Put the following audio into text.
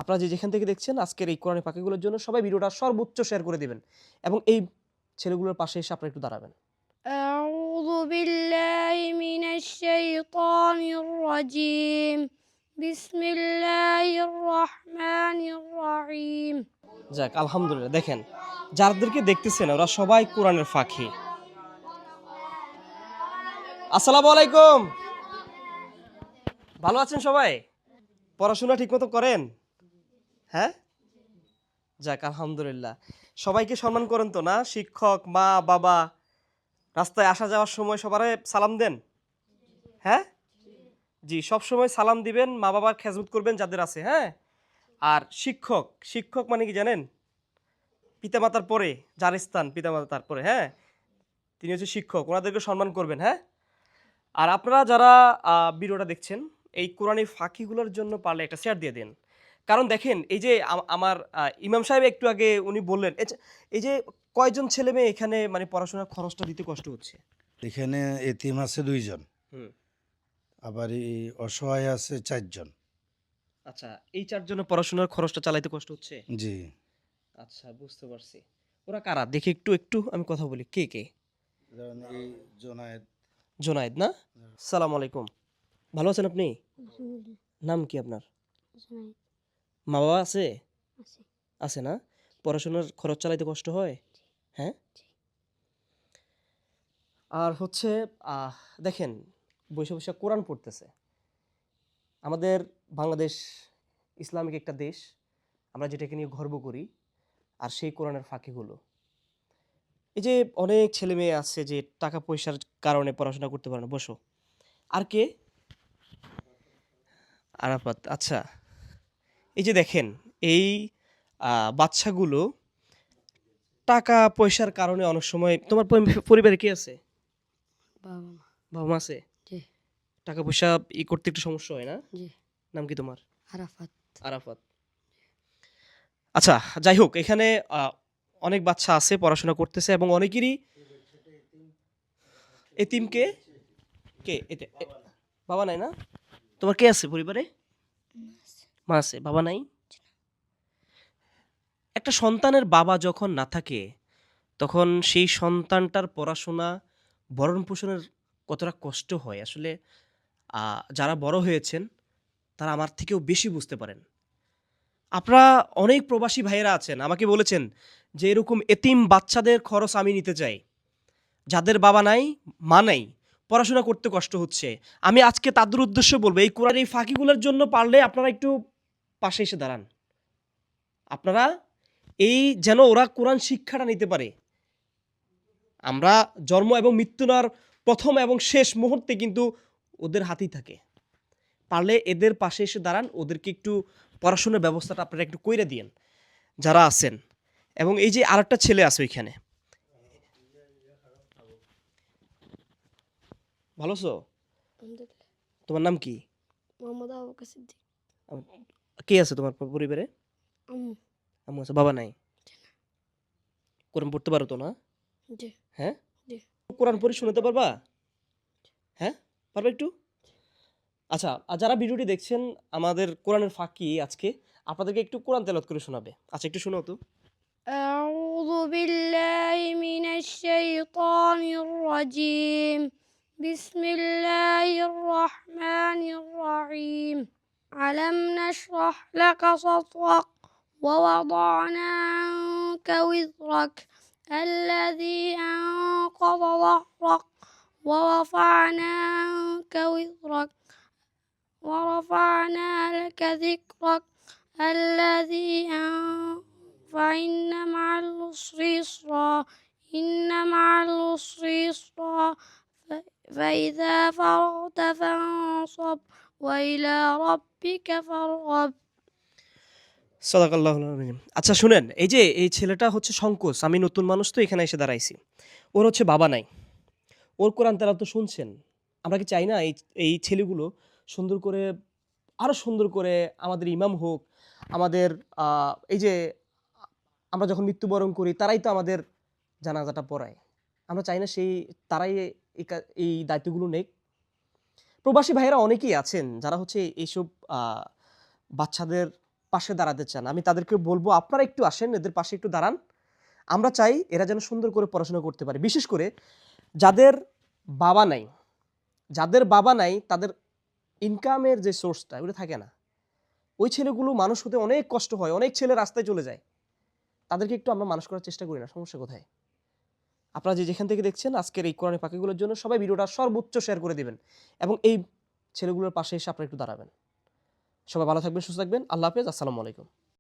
আপনারা যে যেখান থেকে দেখছেন আজকের এই কোরআনের পাখিগুলোর জন্য সবাই ভিডিওটা সর্বোচ্চ শেয়ার করে দিবেন এবং এই ছেলেগুলোর পাশে এসে আপনারা একটু দাঁড়াবেন। أعوذ بالله من الشيطان الرجيم بسم الله الرحمن الرحيم যাক আলহামদুলিল্লাহ। দেখেন যাদেরকে দেখতেছেন ওরা সবাই কোরআনের ফাঁকি। আসসালামু আলাইকুম। ভালো আছেন সবাই? পড়াশোনা ঠিকমতো করেন? হ্যাঁ? যাক আলহামদুলিল্লাহ। সবাইকে সম্মান করেন তো না? শিক্ষক, মা, বাবা, রাস্তায় আসা যাওয়ার সময় সবারে সালাম দেন? হ্যাঁ? জি, সবসময় সালাম দিবেন, মা বাবার খেজমত করবেন যাদের আছে, হ্যাঁ? আর শিক্ষক, শিক্ষক মানে কি জানেন? পিতামাতার পরে যার স্থান পিতামাতার পরে, হ্যাঁ? তিনি হচ্ছে শিক্ষক, ওনাদেরকে সম্মান করবেন, হ্যাঁ? আর আপনারা যারা ভিডিওটা দেখছেন, এই কোরআনী ফাঁকিগুলোর জন্য পারলে একটা শেয়ার দিয়ে দিন। কারণ দেখেন এই যে আমার ইমাম সাহেব একটু আগে উনি বললেন, এই যে কয়জন ছেলে মেয়ে এখানে মানে পড়াশোনার খরচটা দিতে কষ্ট হচ্ছে? এখানে এতিম আছে ২ জন। হুম। আবার এই অসহায় আছে ৪ জন। আচ্ছা, এই ৪ জনের পড়াশোনার খরচটা চালাইতে কষ্ট হচ্ছে? জি। আচ্ছা, বুঝতে পারছি। ওরা কারা? দেখি একটু আমি কথা বলি। কে, কে? যেমন এই জোনায়েদ। জোনায়েদ না? সালাম আলাইকুম। ভালো আছেন আপনি? নাম কি আপনার? মা বাবা আছে? আছে না? পড়াশোনার খরচ চালাইতে কষ্ট হয়? হ্যাঁ? আর হচ্ছে আহ দেখেন বসে কোরআন পড়তেছে। আমাদের বাংলাদেশ ইসলামিক একটা দেশ। আমরা যেটাকে নিয়ে গর্ব করি। আর সেই কোরআনের ফাঁকিগুলো। এই যে অনেক ছেলে মেয়ে আছে যে টাকা পয়সার কারণে পড়াশোনা করতে পারে না। বসো। আর কে? আরাফাত। আচ্ছা। এই যে দেখেন এই বাচ্চাগুলো টাকা পয়সার কারণে অনেক সময় তোমার পরিবারে কে আছে? বাবা মা বাবা মা আছে? জি টাকা পয়সা করতে একটু সমস্যা হয় না? জি নাম কি তোমার? আরাফাত আরাফাত। আচ্ছা, যাই হোক এখানে অনেক বাচ্চা আছে পড়াশোনা করতেছে এবং অনেকেরই এতিম কে? কে? বাবা নাই না? তোমার কে আছে পরিবারে? মা আছে, বাবা নাই? একটা সন্তানের বাবা যখন না থাকে তখন সেই সন্তানটার পড়াশোনা ভরণ পোষণের কতটা কষ্ট হয় আসলে যারা বড় হয়েছেন তারা আমার থেকেও বেশি বুঝতে পারেন। আপনারা অনেক প্রবাসী ভাইয়েরা আছেন আমাকে বলেছেন যে এরকম এতিম বাচ্চাদের খরচ আমি নিতে চাই। যাদের বাবা নাই, মা নাই, পড়াশোনা করতে কষ্ট হচ্ছে। আমি আজকে তাদের উদ্দেশ্যে বলবো এই কোরআন এই ফাঁকিগুলোর জন্য পারলে আপনারা একটু পাশে এসে দাঁড়ান। আপনারা এই যেন ওরা কোরআন শিক্ষাটা নিতে পারে। আমরা জন্ম এবং মৃত্যু নেওয়ার প্রথম এবং শেষ মুহূর্তে কিন্তু ওদের হাতেই থাকে। পারলে এদের পাশে এসে দাঁড়ান, ওদেরকে একটু পড়াশোনার ব্যবস্থাটা আপনারা একটু কইরা দিয়েন যারা আছেন। এবং এই যে আরেকটা ছেলে আছে ওইখানে, ভালো আছো? আলহামদুলিল্লাহ তোমার নাম কি? মোহাম্মদ আবু বকর সিদ্দিক কে আছে তোমার পরিবারে? আম্মু আম্মু আছে, বাবা নাই? কোরআন পড়তে পারো তো না? জি হ্যাঁ? জি কোরআন পড়ে শোনাতে পারবা? হ্যাঁ? পারবে একটু? আচ্ছা, আর যারা ভিডিওটি দেখছেন আমাদের কোরআনের ফাঁকি আজকে আপনাদেরকে একটু কোরআন তেলাওয়াত করে শোনাবে। আচ্ছা, একটু শোনাও তো। أعوذ بالله من الشيطان الرجيم بسم الله الرحمن الرحيم ألم نشرح لك صدرك ووضعنا عنك وزرك الذي أنقض ظهرك ورفعنا عنك وزرك ورفعنا لك ذكرك الذي فإن مع العسر يسرا إن مع العسر يسرا فإذا فرغت فانصب وإلى ربك فارغب সাদাকাল্লাহুল আযীম। আচ্ছা শুনেন, এই যে এই ছেলেটা হচ্ছে সংকোচ। আমি নতুন মানুষ তো এখানে এসে দাঁড়াইছি। ওর হচ্ছে বাবা নাই। ওর কোরআন তেলাওয়াত তো শুনছেন। আমরা কি চাই না এই এই ছেলেগুলো সুন্দর করে আরো সুন্দর করে আমাদের ইমাম হোক, আমাদের এই যে আমরা যখন মৃত্যুবরণ করি তারাই তো আমাদের জানাজাটা পড়ায়। আমরা চাই না তারাই এই দায়িত্বগুলো নেক। প্রবাসী ভাইয়েরা অনেকেই আছেন যারা হচ্ছে এইসব বাচ্চাদের পাশে দাঁড়াতে চান, আমি তাদেরকে বলবো আপনারা একটু আসেন, এদের পাশে একটু দাঁড়ান। আমরা চাই এরা যেন সুন্দর করে পড়াশোনা করতে পারে। বিশেষ করে যাদের বাবা নাই, তাদের ইনকামের যে সোর্সটা ওটা থাকে না, ওই ছেলেগুলো মানুষ হতে অনেক কষ্ট হয়, অনেক ছেলে রাস্তায় চলে যায়, তাদেরকে একটু আমরা মানুষ করার চেষ্টা করি না? সমস্যা কোথায়? আপনারা যে যেখান থেকে দেখছেন আজকের এই কোরআনের পাখিগুলোর জন্য সবাই ভিডিওটা সর্বোচ্চ শেয়ার করে দিবেন এবং এই ছেলেগুলোর পাশে এসে আপনারা একটু দাঁড়াবেন। সবাই ভালো থাকবেন, সুস্থ থাকবেন। আল্লাহ হাফেজ। আসসালামু আলাইকুম।